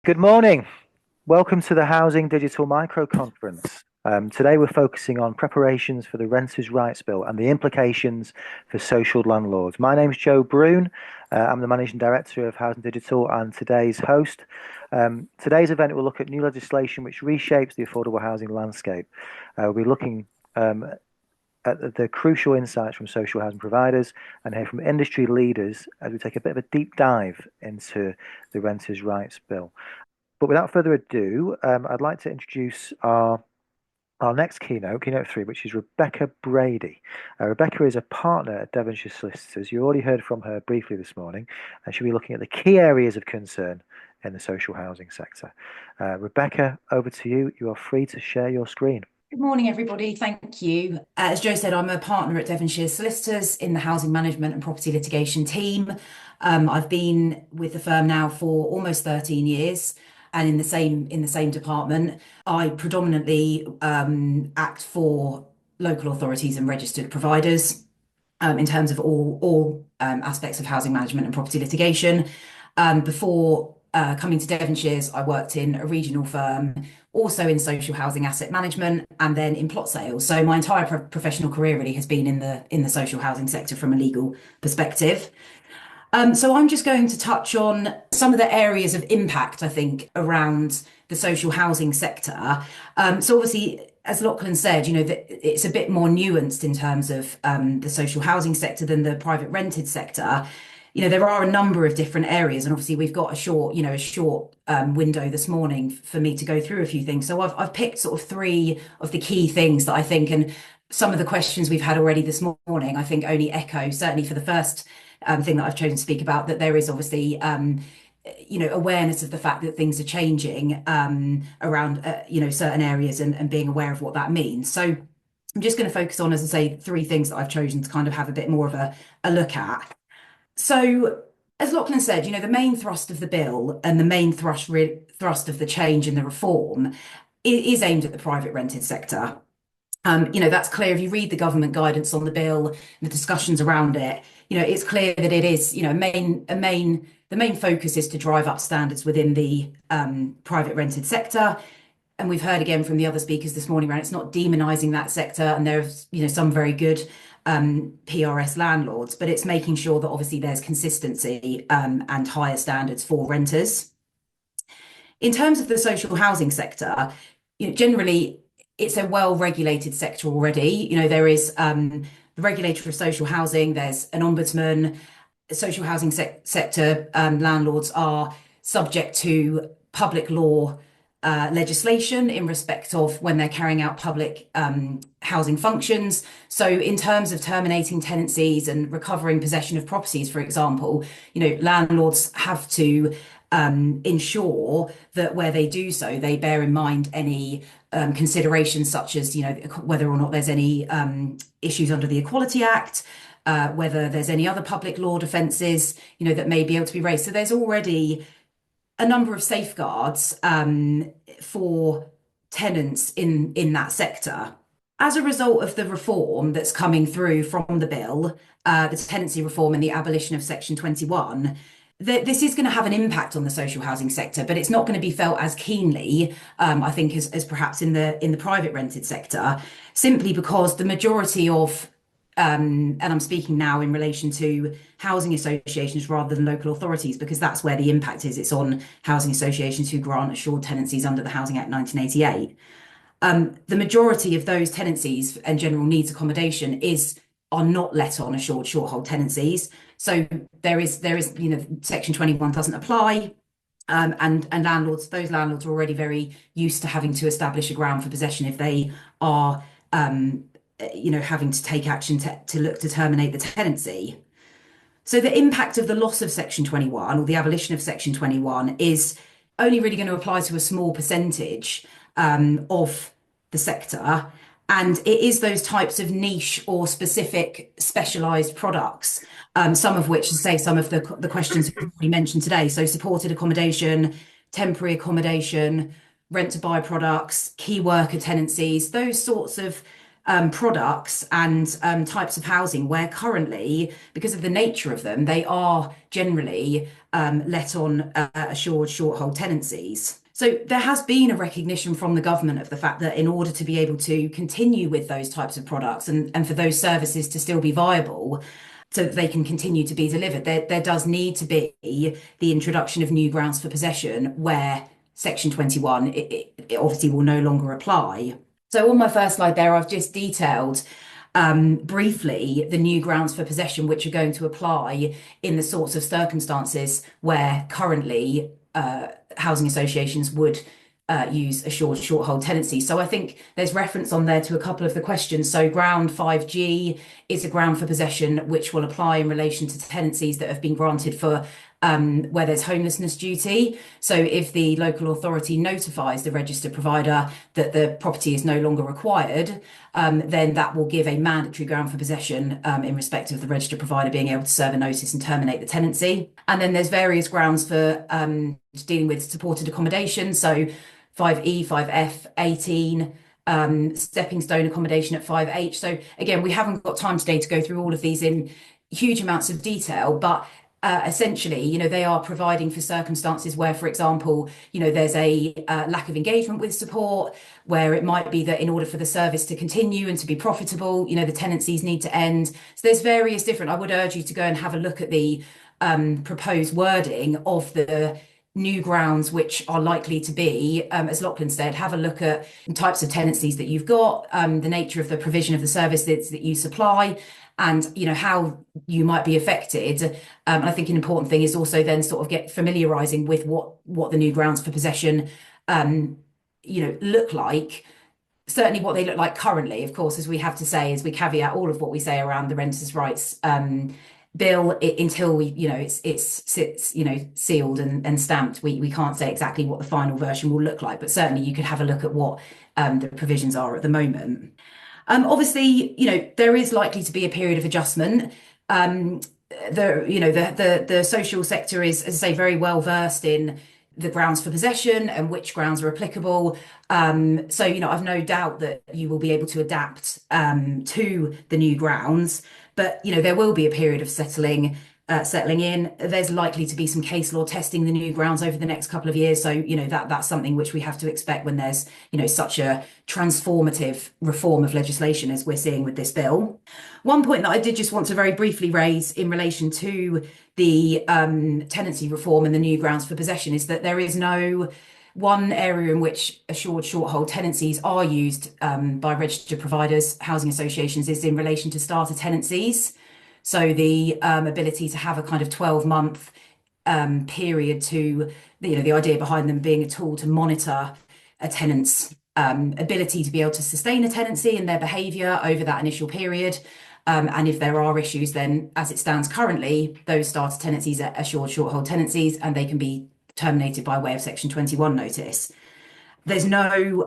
Good morning. Welcome to the Housing Digital Micro Conference. Today we're focusing on preparations for the Renters' Rights Bill and the implications for social landlords. My name's Joe Broon. I'm the Managing Director of Housing Digital and today's host. Today's event will look at new legislation which reshapes the affordable housing landscape. We'll be looking at the crucial insights from social housing providers and hear from industry leaders as we take a bit of a deep dive into the Renters' Rights Bill. But without further ado, I'd like to introduce our next keynote 3, which is Rebecca Brady. Rebecca is a partner at Devonshire Solicitors. You already heard from her briefly this morning, and she'll be looking at the key areas of concern in the social housing sector. Rebecca, over to you. You are free to share your screen. Good morning, everybody. Thank you. As Joe said, I'm a partner at Devonshire Solicitors in the housing management and property litigation team. I've been with the firm now for almost 13 years. And in the same department, I predominantly act for local authorities and registered providers in terms of all aspects of housing management and property litigation. Before coming to Devonshire's, I worked in a regional firm, also in social housing asset management, and then in plot sales. So my entire professional career really has been in the social housing sector from a legal perspective. So I'm just going to touch on some of the areas of impact, I think, around the social housing sector. So obviously, as Lachlan said, that it's a bit more nuanced in terms of the social housing sector than the private rented sector. There are a number of different areas, and obviously we've got a short window this morning for me to go through a few things. So I've picked sort of 3 of the key things that I think, and some of the questions we've had already this morning, I think only echo, certainly for the first thing that I've chosen to speak about, that there is obviously awareness of the fact that things are changing around certain areas and being aware of what that means. So I'm just going to focus on, as I say, 3 things that I've chosen to kind of have a bit more of a look at. So, as Lachlan said, the main thrust of the bill and the main thrust of the change in the reform is aimed at the private rented sector. That's clear if you read the government guidance on the bill, the discussions around it. It's clear that it is, the main focus is to drive up standards within the private rented sector. And we've heard again from the other speakers this morning around it's not demonising that sector, and there's some very good PRS landlords, but it's making sure that obviously there's consistency and higher standards for renters. In terms of the social housing sector, generally it's a well-regulated sector already. There is the regulator of social housing, there's an ombudsman. Social housing sector landlords are subject to public law legislation in respect of when they're carrying out public housing functions. So in terms of terminating tenancies and recovering possession of properties, for example, landlords have to ensure that where they do so, they bear in mind any considerations such as, whether or not there's any issues under the Equality Act, whether there's any other public law defences, that may be able to be raised. So there's already a number of safeguards for tenants in that sector. As a result of the reform that's coming through from the bill, the tenancy reform and the abolition of Section 21, this is going to have an impact on the social housing sector, but it's not going to be felt as keenly, I think, as perhaps in the private rented sector, simply because the majority of and I'm speaking now in relation to housing associations rather than local authorities, because that's where the impact is. It's on housing associations who grant assured tenancies under the Housing Act 1988. The majority of those tenancies and general needs accommodation are not let on assured short hold tenancies. So there is Section 21 doesn't apply. And those landlords are already very used to having to establish a ground for possession if they are having to take action to look to terminate the tenancy. So the impact of the loss of Section 21 or the abolition of Section 21 is only really going to apply to a small percentage of the sector. And it is those types of niche or specific specialised products, some of which, say, some of the questions we mentioned today. So supported accommodation, temporary accommodation, rent to buy products, key worker tenancies, those sorts of products and types of housing where currently, because of the nature of them, they are generally let on assured short hold tenancies. So there has been a recognition from the government of the fact that in order to be able to continue with those types of products and for those services to still be viable, so that they can continue to be delivered, there does need to be the introduction of new grounds for possession where Section 21 it obviously will no longer apply. So on my first slide there, I've just detailed briefly the new grounds for possession which are going to apply in the sorts of circumstances where currently housing associations would use assured short hold tenancy. So I think there's reference on there to a couple of the questions. So ground 5G is a ground for possession which will apply in relation to tenancies that have been granted for where there's homelessness duty. So if the local authority notifies the registered provider that the property is no longer required, then that will give a mandatory ground for possession in respect of the registered provider being able to serve a notice and terminate the tenancy. And then there's various grounds for dealing with supported accommodation. So 5E, 5F, 18, stepping stone accommodation at 5H. So again, we haven't got time today to go through all of these in huge amounts of detail, but essentially, they are providing for circumstances where, for example, there's a lack of engagement with support, where it might be that in order for the service to continue and to be profitable, the tenancies need to end. So there's various different, I would urge you to go and have a look at the proposed wording of the new grounds which are likely to be, as Lachlan said, have a look at the types of tenancies that you've got, the nature of the provision of the services that you supply, and how you might be affected. And I think an important thing is also then sort of get familiarising with what the new grounds for possession look like. Certainly what they look like currently, of course, as we have to say, as we caveat all of what we say around the renters' rights bill until it's sits sealed and stamped. We can't say exactly what the final version will look like, but certainly you could have a look at what the provisions are at the moment. Obviously, there is likely to be a period of adjustment. The social sector is, as I say, very well versed in the grounds for possession and which grounds are applicable. So, I've no doubt that you will be able to adapt to the new grounds, but, there will be a period of settling in. There's likely to be some case law testing the new grounds over the next couple of years. So, that's something which we have to expect when there's, such a transformative reform of legislation as we're seeing with this bill. One point that I did just want to very briefly raise in relation to the tenancy reform and the new grounds for possession is that there is no one area in which assured short hold tenancies are used by registered providers, housing associations, is in relation to starter tenancies. So the ability to have a kind of 12-month period to, the idea behind them being a tool to monitor a tenant's ability to be able to sustain a tenancy and their behaviour over that initial period. And if there are issues, then as it stands currently, those starter tenancies are assured short hold tenancies and they can be terminated by way of Section 21 notice. There is no,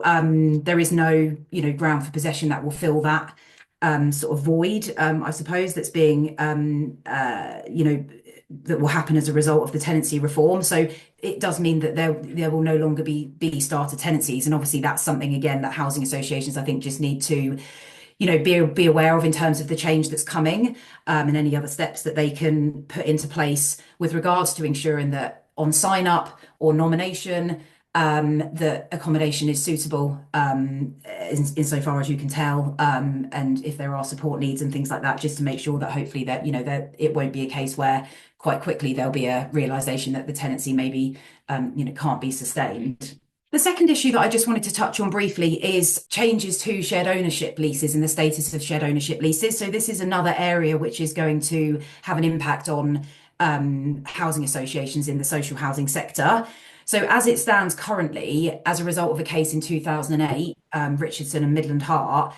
ground for possession that will fill that sort of void, I suppose, that's being, that will happen as a result of the tenancy reform. So it does mean that there will no longer be starter tenancies. And obviously that's something, again, that housing associations, I think, just need to be aware of in terms of the change that's coming and any other steps that they can put into place with regards to ensuring that on sign up or nomination, that accommodation is suitable insofar as you can tell, and if there are support needs and things like that, just to make sure that hopefully that that it won't be a case where quite quickly there'll be a realization that the tenancy maybe can't be sustained. The second issue that I just wanted to touch on briefly is changes to shared ownership leases and the status of shared ownership leases. So this is another area which is going to have an impact on housing associations in the social housing sector. So as it stands currently, as a result of a case in 2008, Richardson and Midland Hart,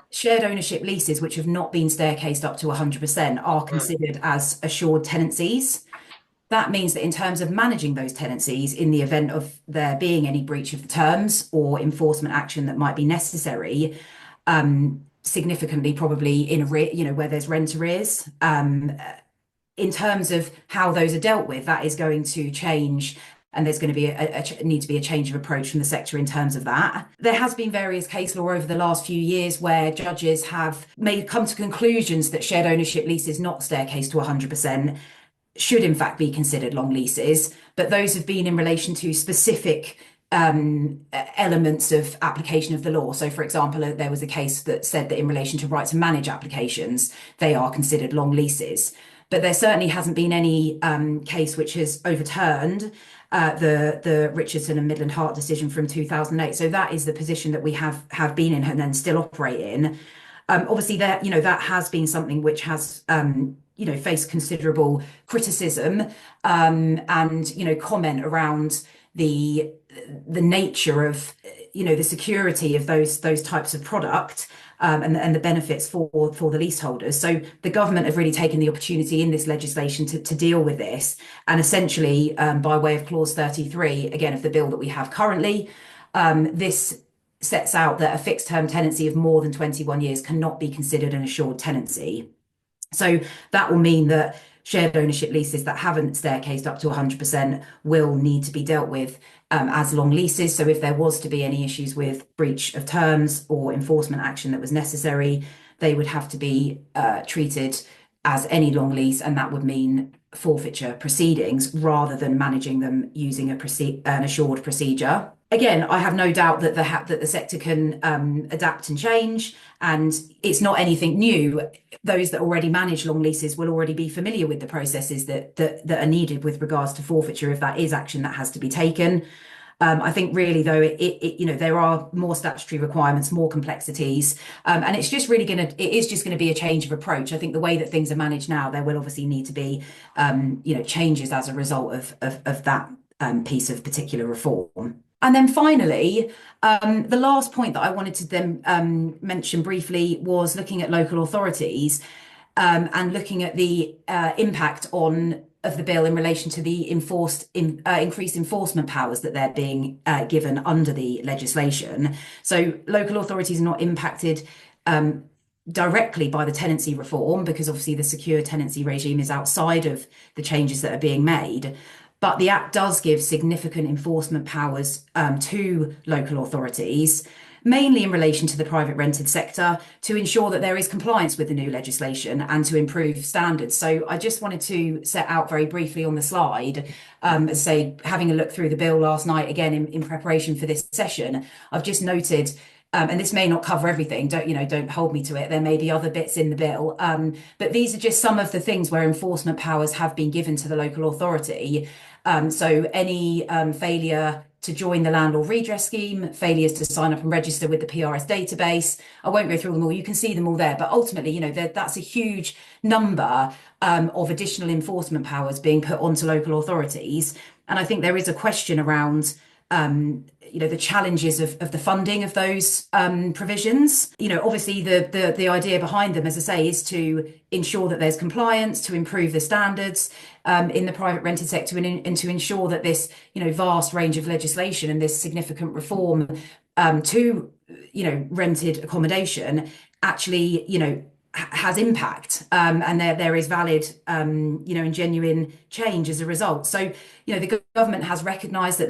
shared ownership leases which have not been staircased up to 100% are considered as assured tenancies. That means that in terms of managing those tenancies, in the event of there being any breach of the terms or enforcement action that might be necessary, significantly probably in where there's rent arrears, in terms of how those are dealt with, that is going to change and there's going to be need to be a change of approach from the sector in terms of that. There has been various case law over the last few years where judges have come to conclusions that shared ownership leases not staircase to 100% should in fact be considered long leases, but those have been in relation to specific elements of application of the law. So, for example, there was a case that said that in relation to right to manage applications, they are considered long leases. But there certainly hasn't been any case which has overturned the Richardson and Midland Hart decision from 2008. So that is the position that we have been in and then still operate in. Obviously, that has been something which has faced considerable criticism and comment around the nature of the security of those types of product and the benefits for the leaseholders. So the government have really taken the opportunity in this legislation to deal with this, and essentially by way of clause 33 again of the bill that we have currently, this sets out that a fixed term tenancy of more than 21 years cannot be considered an assured tenancy. So that will mean that shared ownership leases that haven't staircased up to 100% will need to be dealt with as long leases. So if there was to be any issues with breach of terms or enforcement action that was necessary, they would have to be treated as any long lease, and that would mean forfeiture proceedings rather than managing them using an assured procedure. Again, I have no doubt that the sector can adapt and change, and it's not anything new. Those that already manage long leases will already be familiar with the processes that are needed with regards to forfeiture if that is action that has to be taken. I think really though there are more statutory requirements, more complexities, and it is just going to be a change of approach. I think the way that things are managed now, there will obviously need to be changes as a result of that piece of particular reform. And then finally, the last point that I wanted to then mention briefly was looking at local authorities and looking at the impact of the bill in relation to the increased enforcement powers that they're being given under the legislation. So local authorities are not impacted directly by the tenancy reform because obviously the secure tenancy regime is outside of the changes that are being made. But the Act does give significant enforcement powers to local authorities, mainly in relation to the private rented sector, to ensure that there is compliance with the new legislation and to improve standards. So I just wanted to set out very briefly on the slide, having a look through the bill last night, again, in preparation for this session, I've just noted, and this may not cover everything, don't hold me to it. There may be other bits in the bill, but these are just some of the things where enforcement powers have been given to the local authority. So any failure to join the landlord redress scheme, failures to sign up and register with the PRS database. I won't go through them all. You can see them all there. But ultimately, that's a huge number of additional enforcement powers being put onto local authorities. And I think there is a question around the challenges of the funding of those provisions. Obviously the idea behind them, as I say, is to ensure that there's compliance, to improve the standards in the private rented sector, and to ensure that this vast range of legislation and this significant reform to rented accommodation actually has impact, and there is valid and genuine change as a result. So the government has recognised that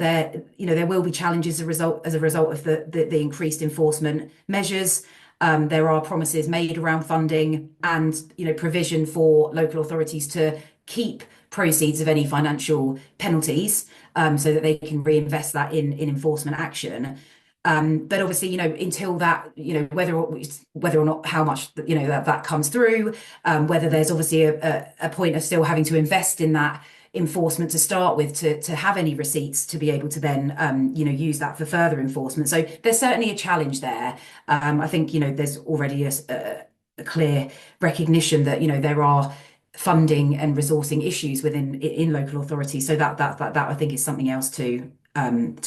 there will be challenges as a result of the increased enforcement measures. There are promises made around funding and provision for local authorities to keep proceeds of any financial penalties so that they can reinvest that in enforcement action. But obviously, until that, whether or not how much that comes through, whether there's obviously a point of still having to invest in that enforcement to start with to have any receipts to be able to then use that for further enforcement. So there's certainly a challenge there. I think there's already a clear recognition that there are funding and resourcing issues in local authorities. So that I think is something else to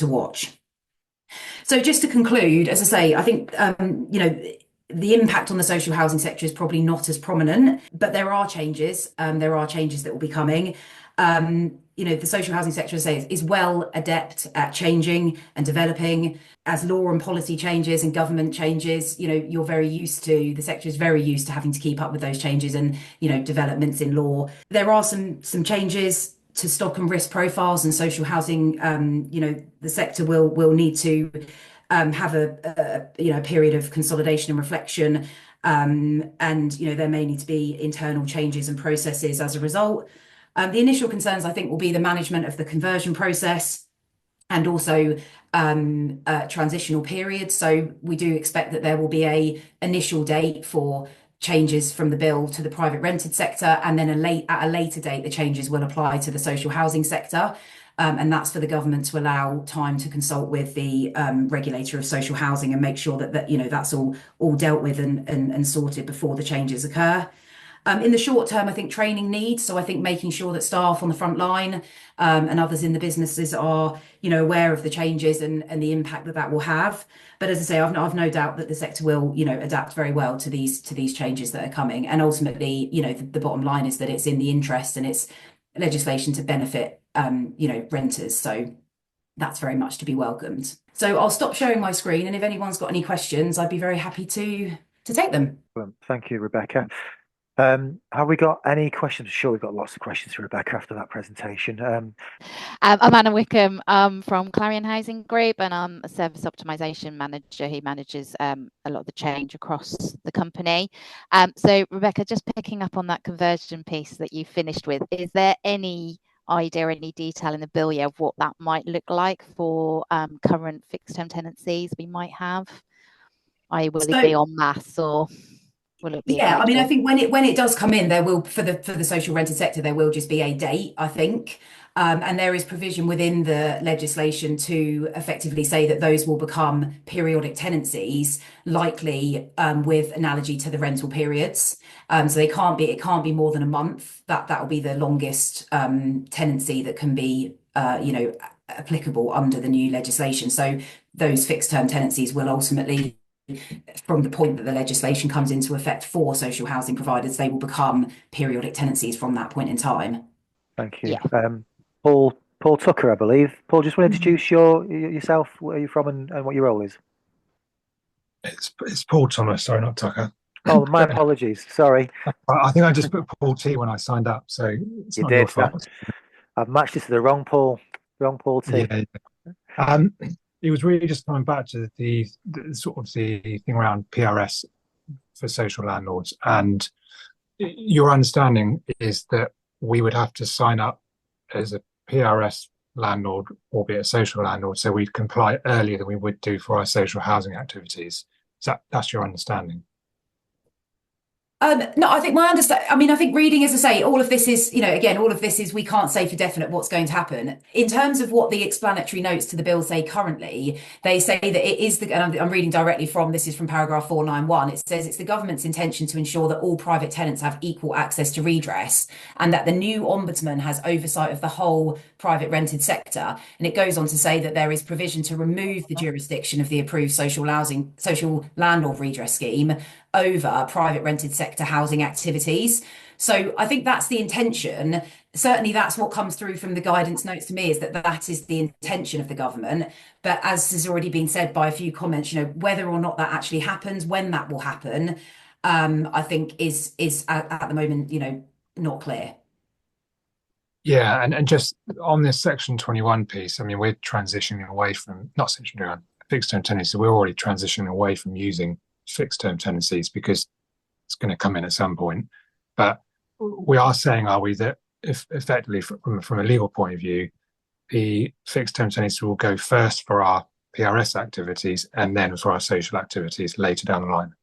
watch. So just to conclude, as I say, I think the impact on the social housing sector is probably not as prominent, but there are changes. There are changes that will be coming. The social housing sector, as I say, is well adept at changing and developing as law and policy changes and government changes. The sector is very used to having to keep up with those changes and developments in law. There are some changes to stock and risk profiles and social housing, the sector will need to have a period of consolidation and reflection, and there may need to be internal changes and processes as a result. The initial concerns, I think, will be the management of the conversion process and also transitional periods. So we do expect that there will be a initial date for changes from the bill to the private rented sector, and then at a later date, the changes will apply to the social housing sector. And that's for the government to allow time to consult with the regulator of social housing and make sure that that's all dealt with and sorted before the changes occur. In the short term, I think training needs. So I think making sure that staff on the front line and others in the businesses are, aware of the changes and the impact that will have. But as I say, I've no doubt that the sector will, adapt very well to these changes that are coming. And ultimately, the bottom line is that it's in the interest and it's legislation to benefit, renters. So that's very much to be welcomed. So I'll stop sharing my screen, and if anyone's got any questions, I'd be very happy to take them. Thank you, Rebecca. Have we got any questions? Sure, we've got lots of questions for Rebecca after that presentation. I'm Anna Wickham from Clarion Housing Group, and I'm a service optimization manager who manages a lot of the change across the company. So Rebecca, just picking up on that conversion piece that you finished with, is there any idea, any detail in the bill yet of what that might look like for current fixed term tenancies we might have? Will it be en masse or will it be Yeah, I mean, I individual? think when it does come in, there will for the social rented sector, there will just be a date, I think. And there is provision within the legislation to effectively say that those will become periodic tenancies, likely with analogy to the rental periods. So it can't be more than a month. That will be the longest tenancy that can be applicable under the new legislation. So those fixed term tenancies will ultimately, from the point that the legislation comes into effect for social housing providers, they will become periodic tenancies from that point in time. Thank you. Yeah. Paul Tucker, I believe. Paul, just want to introduce yourself, where you're from, and what your role is. It's Paul Thomas, sorry, not Tucker. Oh, my apologies. Sorry. I think I just put Paul T when I signed up, so it's not your fault. I've matched this to the wrong Paul T. Yeah. It was really just coming back to the sort of the thing around PRS for social landlords, and your understanding is that we would have to sign up as a PRS landlord, albeit a social landlord, so we'd comply earlier than we would do for our social housing activities. That's your understanding? No, I think I think reading, as I say, all of this is, again, all of this is, we can't say for definite what's going to happen. In terms of what the explanatory notes to the bill say currently, they say that it is and I'm reading directly from, this is from paragraph 491. It says it's the government's intention to ensure that all private tenants have equal access to redress, and that the new ombudsman has oversight of the whole private rented sector. And it goes on to say that there is provision to remove the jurisdiction of the approved social landlord redress scheme over private rented sector housing activities. So I think that's the intention. Certainly that's what comes through from the guidance notes to me, is that is the intention of the government. But as has already been said by a few comments, whether or not that actually happens, when that will happen, I think is at the moment, not clear. Yeah, and just on this section 21 piece, I mean, we're transitioning away from, not section 21, fixed term tenancies, so we're already transitioning away from using fixed term tenancies because it's going to come in at some point. But we are saying, are we, that if effectively from a legal point of view, the fixed term tenancies will go first for our PRS activities and then for our social activities later down the line?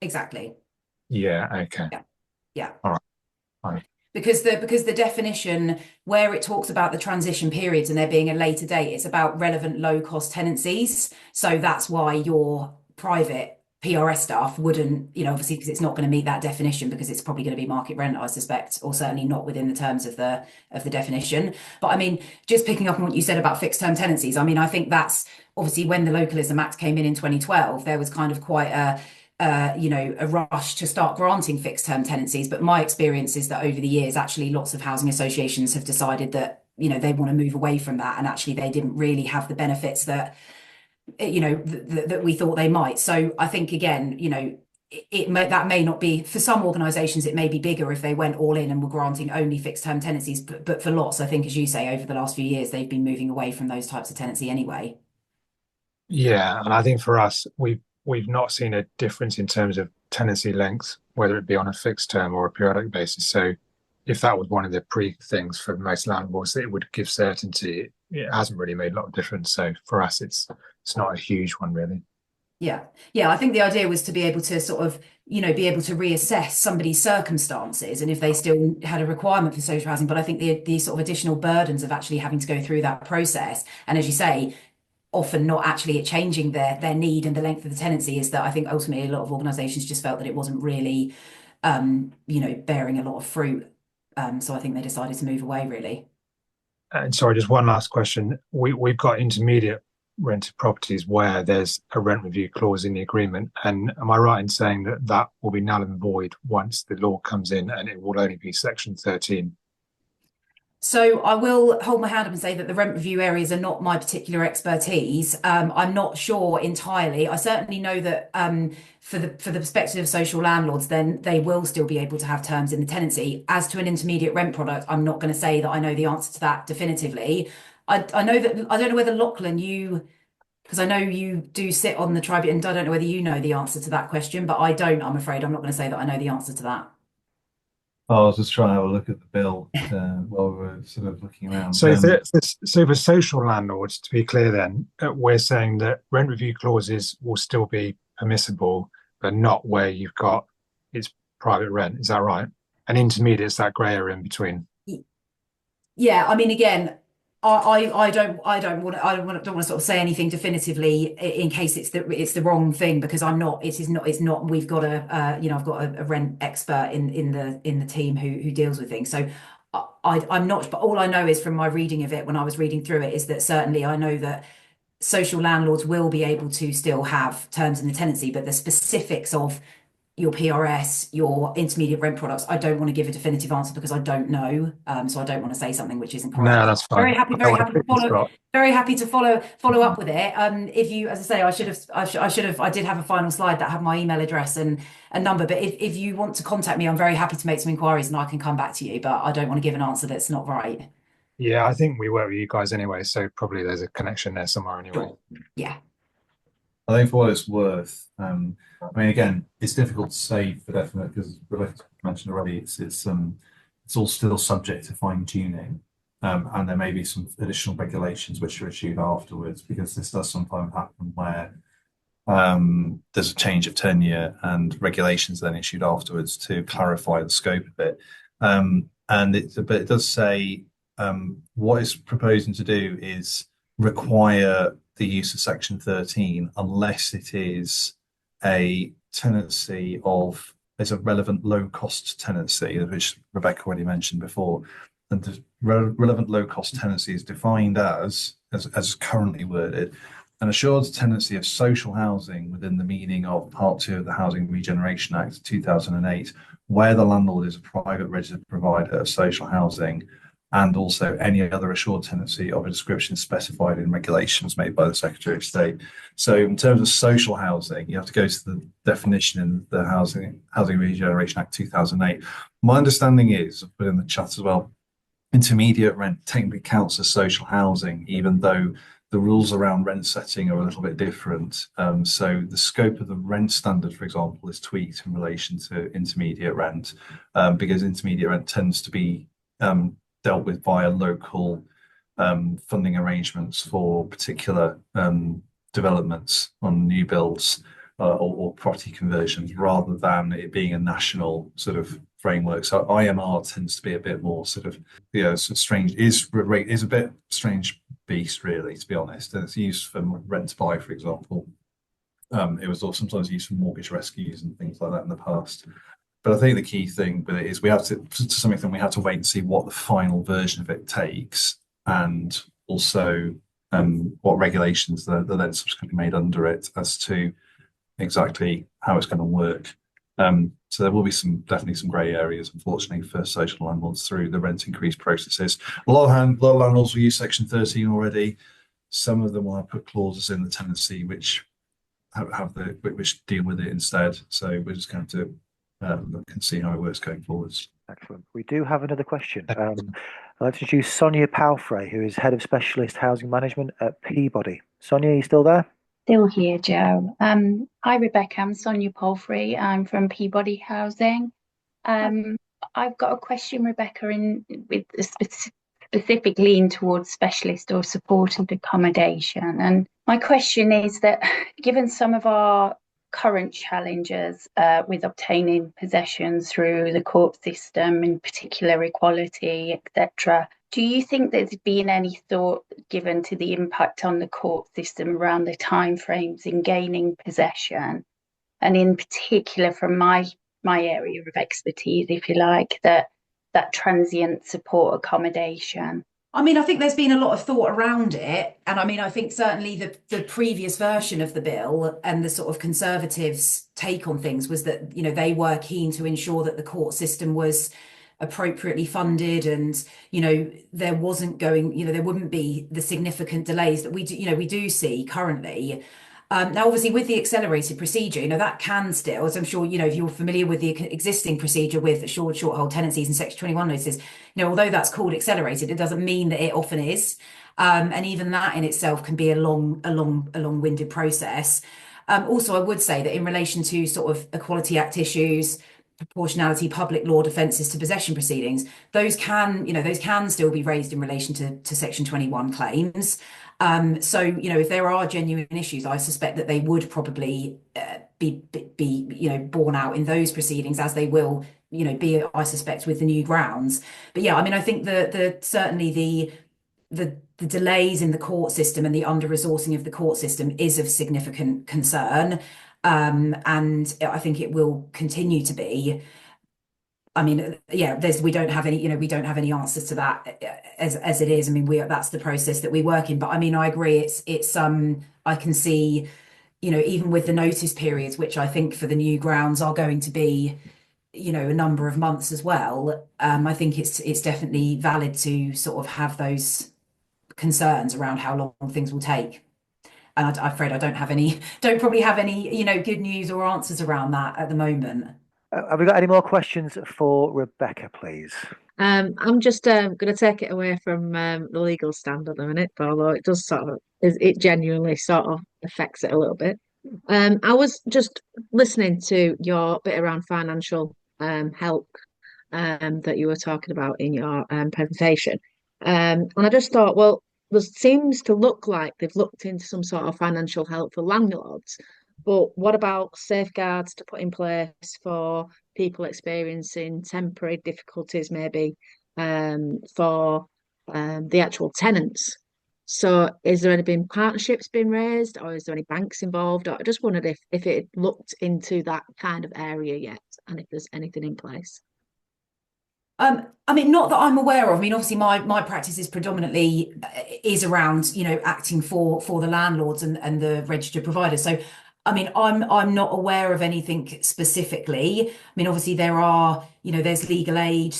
Exactly. Yeah, okay. Yeah. All right. Because the definition where it talks about the transition periods and there being a later date, it's about relevant low cost tenancies. So that's why your private PRS staff wouldn't, obviously, because it's not going to meet that definition, because it's probably going to be market rent, I suspect, or certainly not within the terms of the definition. But I mean, just picking up on what you said about fixed term tenancies, I mean, I think that's obviously when the Localism Act came in 2012, there was kind of quite a rush to start granting fixed term tenancies. But my experience is that over the years, actually, lots of housing associations have decided that, they want to move away from that. And actually, they didn't really have the benefits that, that we thought they might. So I think, again, that may not be for some organisations. It may be bigger if they went all in and were granting only fixed term tenancies. But for lots, I think, as you say, over the last few years, they've been moving away from those types of tenancy anyway. Yeah, and I think for us, we've not seen a difference in terms of tenancy length, whether it be on a fixed term or a periodic basis. So if that was one of the pre things for most landlords, that it would give certainty. It hasn't really made a lot of difference. So for us, it's not a huge one really. Yeah. Yeah. I think the idea was to be able to sort of, be able to reassess somebody's circumstances and if they still had a requirement for social housing. But I think the sort of additional burdens of actually having to go through that process, and as you say, often not actually changing their need and the length of the tenancy, is that I think ultimately a lot of organisations just felt that it wasn't really, bearing a lot of fruit. So I think they decided to move away really. And sorry, just one last question. We've got intermediate rented properties where there's a rent review clause in the agreement. And am I right in saying that that will be null and void once the law comes in and it will only be section 13? So I will hold my hand up and say that the rent review areas are not my particular expertise. I'm not sure entirely. I certainly know that for the perspective of social landlords, then they will still be able to have terms in the tenancy. As to an intermediate rent product, I'm not going to say that I know the answer to that definitively. I know that I don't know whether Lachlan, because I know you do sit on the tribunal, and I don't know whether you know the answer to that question, but I don't. I'm afraid I'm not going to say that I know the answer to that. I was just trying to have a look at the bill while we were sort of looking around. So, for social landlords, to be clear, then we're saying that rent review clauses will still be permissible, but not where you've got it's private rent. Is that right? And intermediate is that grey area in between. Yeah, I mean, again, I don't want to sort of say anything definitively in case it's the wrong thing, because it's not we've got I've got a rent expert in the team who deals with things. So I'm not, but all I know is from my reading of it when I was reading through it is that certainly I know that social landlords will be able to still have terms in the tenancy, but the specifics of your PRS, your intermediate rent products, I don't want to give a definitive answer because I don't know. So I don't want to say something which isn't correct. No, that's fine. Very happy to follow up with it. If you, as I say, I did have a final slide that had my email address and a number, but if you want to contact me, I'm very happy to make some inquiries and I can come back to you, but I don't want to give an answer that's not right. Yeah, I think we work with you guys anyway, so probably there's a connection there somewhere anyway. Sure. Yeah. I think for what it's worth, I mean, again, it's difficult to say for definite because Rebecca mentioned already, it's all still subject to fine tuning, and there may be some additional regulations which are issued afterwards, because this does sometimes happen where there's a change of tenure and regulations then issued afterwards to clarify the scope of it. But it does say what it's proposing to do is require the use of section 13 unless it is a tenancy is a relevant low cost tenancy, which Rebecca already mentioned before. And the relevant low cost tenancy is defined as currently worded, an assured tenancy of social housing within the meaning of Part 2 of the Housing Regeneration Act 2008, where the landlord is a private registered provider of social housing, and also any other assured tenancy of a description specified in regulations made by the Secretary of State. So in terms of social housing, you have to go to the definition in the Housing Regeneration Act 2008. My understanding is, I've put in the chat as well, intermediate rent technically counts as social housing, even though the rules around rent setting are a little bit different. So the scope of the rent standard, for example, is tweaked in relation to intermediate rent, because intermediate rent tends to be dealt with via local funding arrangements for particular developments on new builds or property conversions, rather than it being a national sort of framework. So IMR tends to be a bit more sort of, strange, is a bit strange beast, really, to be honest. And it's used for rent to buy, for example. It was also sometimes used for mortgage rescues and things like that in the past. But I think the key thing with it is we have to some extent, we have to wait and see what the final version of it takes, and also what regulations are then subsequently made under it as to exactly how it's going to work. So there will be definitely some grey areas, unfortunately, for social landlords through the rent increase processes. A lot of landlords will use Section 13 already. Some of them will have put clauses in the tenancy which have the which deal with it instead. So we're just going to look and see how it works going forwards. Excellent. We do have another question. I'd like to introduce Sonia Palfrey, who is Head of Specialist Housing Management at Peabody. Sonia, are you still there? Still here, Joe. Hi, Rebecca. I'm Sonia Palfrey. I'm from Peabody Housing. I've got a question, Rebecca, with a specific lean towards specialist or supported accommodation. And my question is that, given some of our current challenges with obtaining possessions through the court system, in particular equality, etc., do you think there's been any thought given to the impact on the court system around the timeframes in gaining possession? And in particular, from my area of expertise, if you like, that transient support accommodation. I mean, I think there's been a lot of thought around it. And I mean, I think certainly the previous version of the bill and the sort of Conservatives' take on things was that, you know, they were keen to ensure that the court system was appropriately funded and, you know, there wasn't going, you know, there wouldn't be the significant delays that we do see currently. Now, obviously, with the accelerated procedure, you know, that can still, as I'm sure, you know, if you're familiar with the existing procedure with short hold tenancies and Section 21 notices, you know, although that's called accelerated, it doesn't mean that it often is. And even that in itself can be a long-winded process. Also, I would say that in relation to sort of Equality Act issues, proportionality, public law defences to possession proceedings, those can still be raised in relation to Section 21 claims. So, you know, if there are genuine issues, I suspect that they would probably be you know, borne out in those proceedings, as they will, you know, be, I suspect, with the new grounds. But yeah, I mean, I think certainly the delays in the court system and the under-resourcing of the court system is of significant concern. And I think it will continue to be. I mean, yeah, we don't have any answers to that as it is. I mean, that's the process that we work in. But I mean, I agree. It's I can see, you know, even with the notice periods, which I think for the new grounds are going to be, you know, a number of months as well. I think it's definitely valid to sort of have those concerns around how long things will take. And I'm afraid I don't probably have any, you know, good news or answers around that at the moment. Have we got any more questions for Rebecca, please? I'm just going to take it away from the legal stand at the minute, although it does it genuinely sort of affects it a little bit. I was just listening to your bit around financial help that you were talking about in your presentation. And I just thought, well, there seems to look like they've looked into some sort of financial help for landlords, but what about safeguards to put in place for people experiencing temporary difficulties, maybe for the actual tenants? So is there been partnerships being raised, or is there any banks involved? Or I just wondered if it looked into that kind of area yet, and if there's anything in place. I mean, not that I'm aware of. I mean, obviously, my practice is predominantly around, you know, acting for the landlords and the registered providers. So, I mean, I'm not aware of anything specifically. I mean, obviously, there's legal aid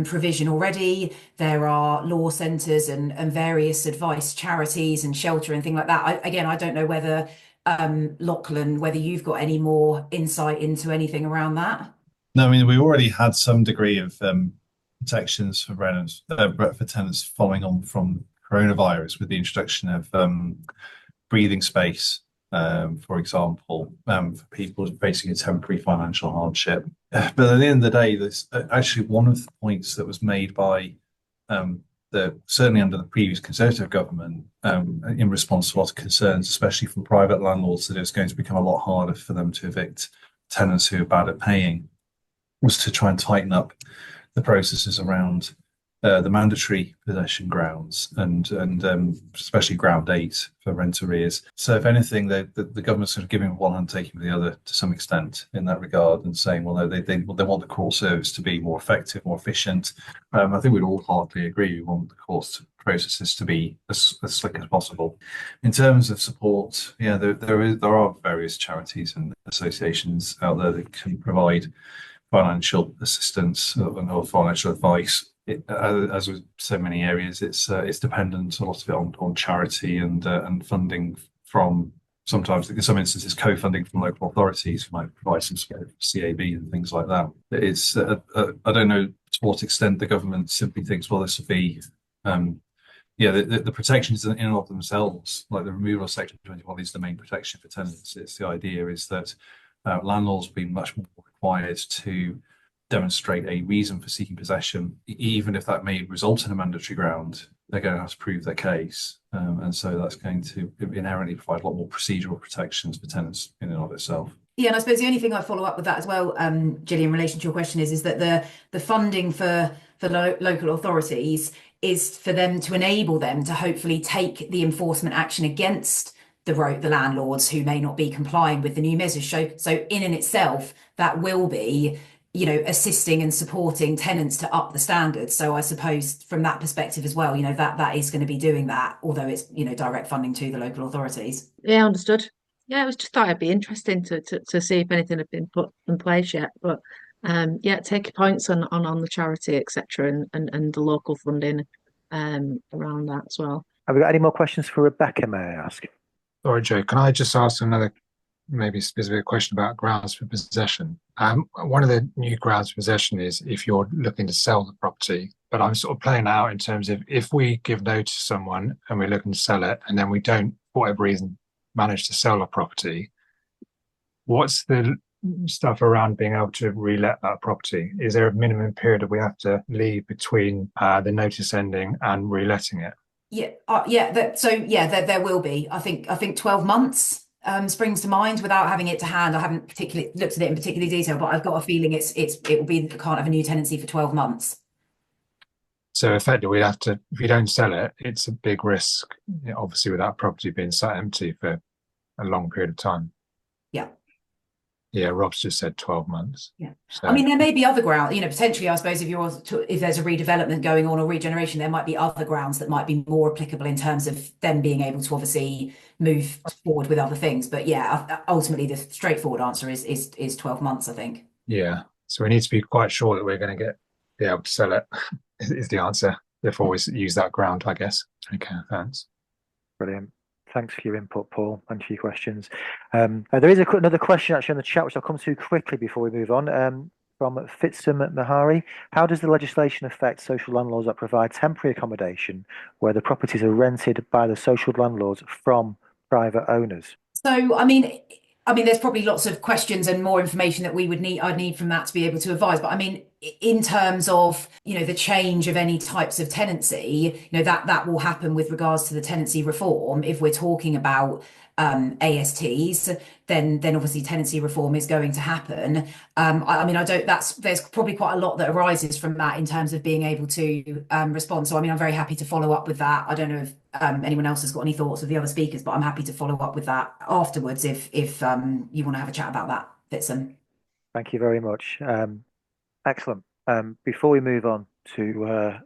provision already. There are law centres and various advice charities and shelter and things like that. I don't know whether Lachlan, whether you've got any more insight into anything around that. No, I mean, we already had some degree of protections for renters, for tenants following on from coronavirus with the introduction of breathing space, for example, for people facing a temporary financial hardship. But at the end of the day, there's actually one of the points that was made by certainly under the previous Conservative government, in response to a lot of concerns, especially from private landlords, that it was going to become a lot harder for them to evict tenants who are bad at paying, was to try and tighten up the processes around the mandatory possession grounds and especially ground 8 for rent arrears. So if anything, the government's sort of giving one hand, taking the other to some extent in that regard, and saying, well, no, they want the court service to be more effective, more efficient. I think we'd all heartily agree we want the court processes to be as slick as possible. In terms of support, yeah, there are various charities and associations out there that can provide financial assistance or financial advice. As with so many areas, it's dependent a lot of it on charity and funding from sometimes in some instances co-funding from local authorities who might provide some sort of CAB and things like that. It's I don't know to what extent the government simply thinks, well, this will be the protections in and of themselves, like the removal of Section 21, is the main protection for tenants. It's the idea is that landlords will be much more required to demonstrate a reason for seeking possession, even if that may result in a mandatory ground. They're going to have to prove their case, and so that's going to inherently provide a lot more procedural protections for tenants in and of itself. Yeah, and I suppose the only thing I follow up with that as well, Gillian, in relation to your question is that the funding for local authorities is for them to enable them to hopefully take the enforcement action against the landlords who may not be complying with the new measures. So in and itself, that will be, assisting and supporting tenants to up the standards. So I suppose from that perspective as well, that is going to be doing that, although it's, direct funding to the local authorities. Yeah, understood. Yeah, it was just thought it'd be interesting to see if anything had been put in place yet. But take your points on the charity, etc., and the local funding around that as well. Have we got any more questions for Rebecca, may I ask? Sorry, Joe, can I just ask another maybe specific question about grounds for possession? One of the new grounds for possession is if you're looking to sell the property, but I'm sort of playing out in terms of if we give notice to someone and we're looking to sell it and then we don't, for whatever reason, manage to sell a property, what's the stuff around being able to relet that property? Is there a minimum period that we have to leave between the notice ending and reletting it? There will be. I think 12 months springs to mind without having it to hand. I haven't particularly looked at it in particular detail, but I've got a feeling it will be can't have a new tenancy for 12 months. So effectively, we have to, if you don't sell it, it's a big risk, obviously, with that property being sat empty for a long period of time. Yeah. Yeah, Rob's just said 12 months. Yeah. So, I mean, there may be other grounds, potentially, I suppose, if there's a redevelopment going on or regeneration, there might be other grounds that might be more applicable in terms of them being able to obviously move forward with other things. But yeah, ultimately, the straightforward answer is 12 months, I think. Yeah. So we need to be quite sure that we're going to be able to sell it, is the answer. Therefore, we use that ground, I guess. Okay, thanks. Brilliant. Thanks for your input, Paul, and for your questions. There is another question actually on the chat, which I'll come to quickly before we move on. From Fitsum Mahari, how does the legislation affect social landlords that provide temporary accommodation where the properties are rented by the social landlords from private owners? So, I mean, there's probably lots of questions and more information that I'd need from that to be able to advise. But I mean, in terms of, the change of any types of tenancy, that will happen with regards to the tenancy reform. If we're talking about ASTs, then obviously tenancy reform is going to happen. There's probably quite a lot that arises from that in terms of being able to respond. So, I mean, I'm very happy to follow up with that. I don't know if anyone else has got any thoughts of the other speakers, but I'm happy to follow up with that afterwards if you want to have a chat about that, Fitson. Thank you very much. Excellent. Before we move on to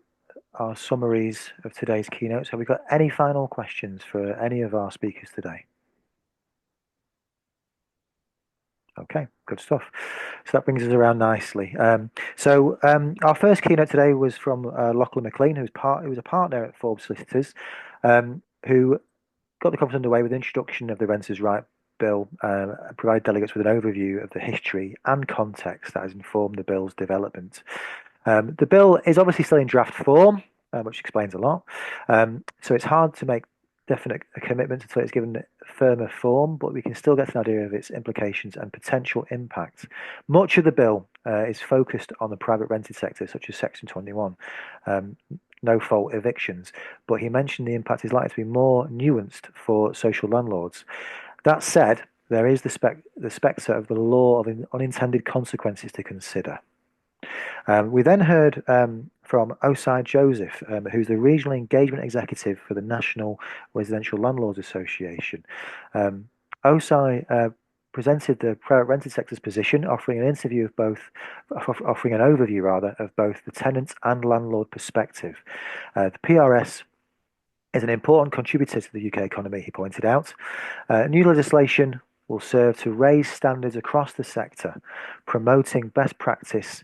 our summaries of today's keynotes, have we got any final questions for any of our speakers today? Okay, good stuff. So that brings us around nicely. Our first keynote today was from Lachlan McLean, who was a partner at Forbes Solicitors, who got the conference underway with the introduction of the Renters' Right Bill, provide delegates with an overview of the history and context that has informed the bill's development. The bill is obviously still in draft form, which explains a lot. So it's hard to make definite commitment until it's given firmer form, but we can still get an idea of its implications and potential impact. Much of the bill is focused on the private rented sector, such as Section 21, no-fault evictions, but he mentioned the impact is likely to be more nuanced for social landlords. That said, there is the spectre of the law of unintended consequences to consider. We then heard from Osai Joseph, who's the Regional Engagement Executive for the National Residential Landlords Association. Osai presented the private rented sector's position, offering an overview of both the tenant and landlord perspective. The PRS is an important contributor to the UK economy, he pointed out. New legislation will serve to raise standards across the sector, promoting best practice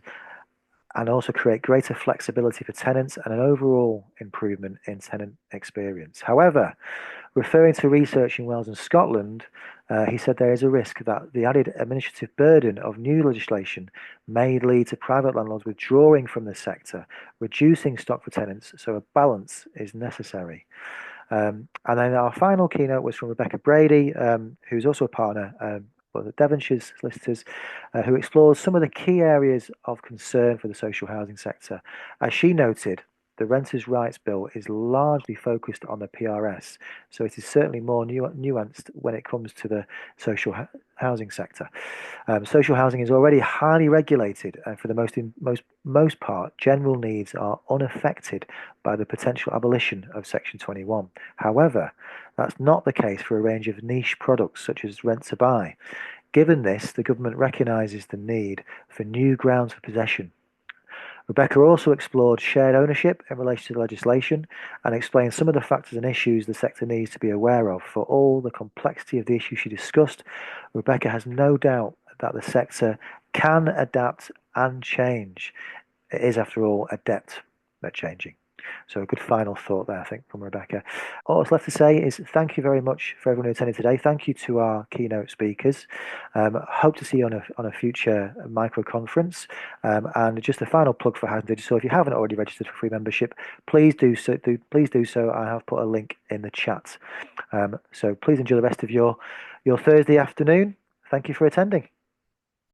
and also create greater flexibility for tenants and an overall improvement in tenant experience. However, Referring to research in Wales and Scotland, he said there is a risk that the added administrative burden of new legislation may lead to private landlords withdrawing from the sector, reducing stock for tenants, so a balance is necessary. And then our final keynote was from Rebecca Brady, who's also a partner for the Devonshire's solicitors, who explores some of the key areas of concern for the social housing sector. As she noted, the Renters' Rights Bill is largely focused on the PRS, so it is certainly more nuanced when it comes to the social housing sector. Social housing is already highly regulated, and for the most part, general needs are unaffected by the potential abolition of Section 21. However, that's not the case for a range of niche products such as rent to buy. Given this, the government recognises the need for new grounds for possession. Rebecca also explored shared ownership in relation to the legislation and explained some of the factors and issues the sector needs to be aware of. For all the complexity of the issues she discussed, Rebecca has no doubt that the sector can adapt and change. It is, after all, adept at changing. So a good final thought there, I think, from Rebecca. All that's left to say is thank you very much for everyone who attended today. Thank you to our keynote speakers. Hope to see you on a future micro conference. And just a final plug for Housing Digital. If you haven't already registered for free membership, please do so. Please do so. I have put a link in the chat. So please enjoy the rest of your Thursday afternoon. Thank you for attending.